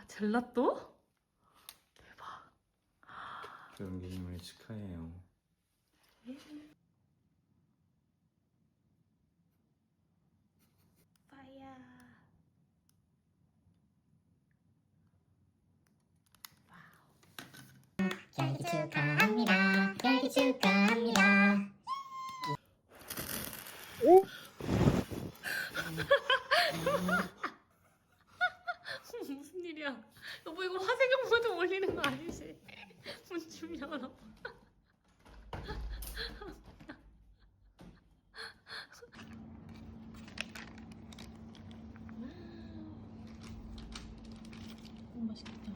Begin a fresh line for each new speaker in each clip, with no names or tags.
젤라또? 대박.
연기님을 축하해요.
파이야.
결기 축하합니다. 결기 축하합니다.
무슨 일이야? 여보 이거 화세경 모드 올리는 거 아니지? 문 좀 열어. 맛있겠다.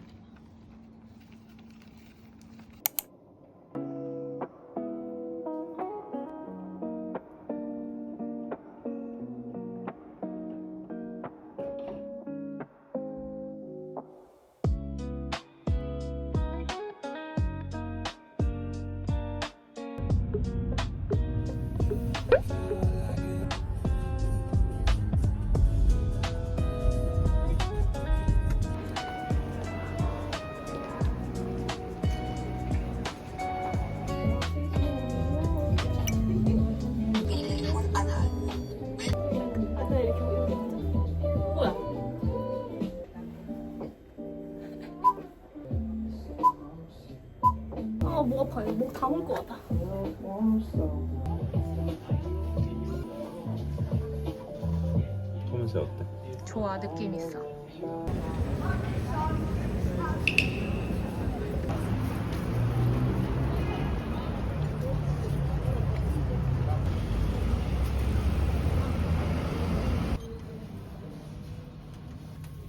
뭐야? 아, 목 아파요. 목 다 올 것 같아.
토마스 어때?
좋아, 느낌 있어.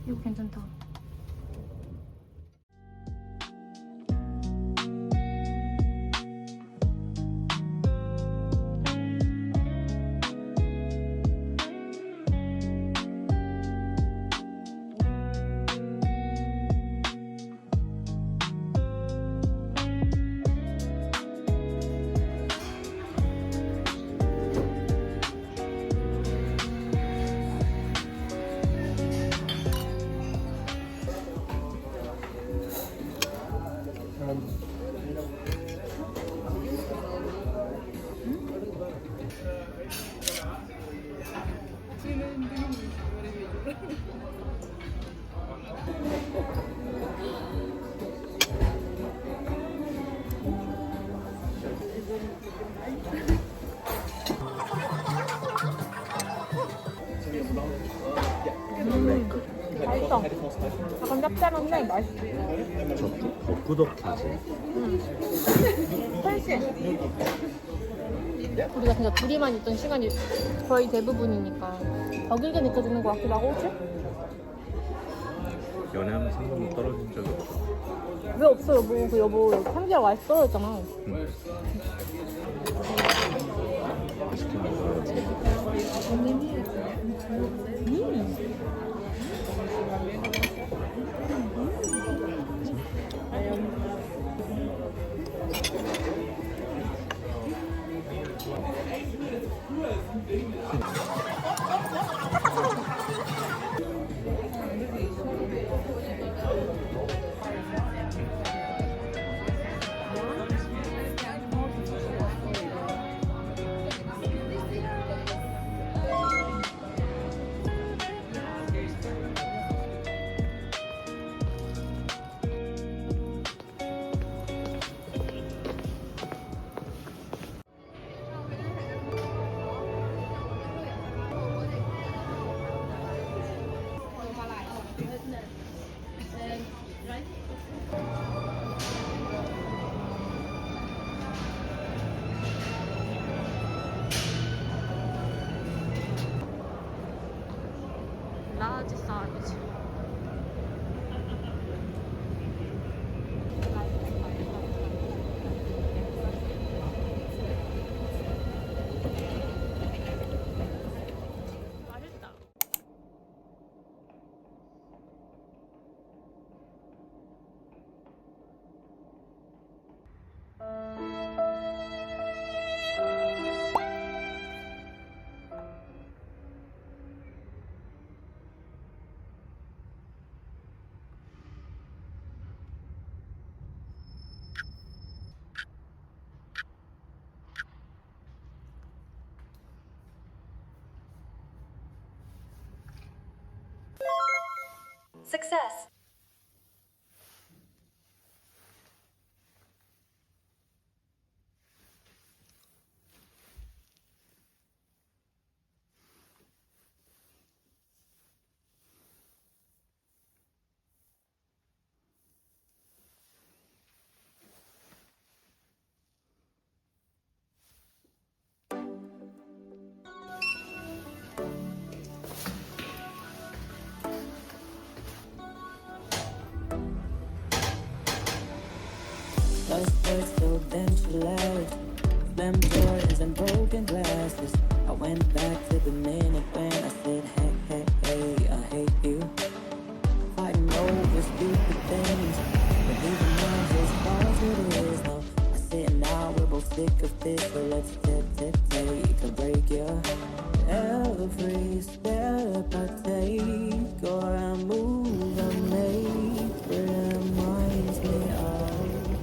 이거 괜찮다. 맛있어. 약간 짭짤한데 맛있어.
꾸덕하지.
훨씬. 우리가 진짜 둘이만 있던 시간이 거의 대부분이니까 더 길게 느껴지는 것 같기도 하고, 그치?
연애하면 상관은 떨어진 적이 없어.
왜 없어, 여보? 그 여보 3개월 와이프 떨어졌잖아.
응. 맛있게 먹어야지. 라지 사이즈. 맛있다.
Success.
Lost words filled enchiladas, slammed doors and broken glasses. I went back to the minute when I said, hey, hey, hey, I hate you. Fighting over stupid things, but even now just falls what it is. No, I sit now, we're both sick of this, so let's take a break, yeah. Every step I take or I move I make reminds me of you.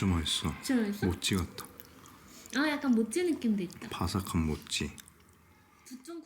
진짜 맛있어.
진짜 맛있어?
모찌 같다.
아 약간 모찌 느낌도 있다.
바삭한 모찌.
두쪽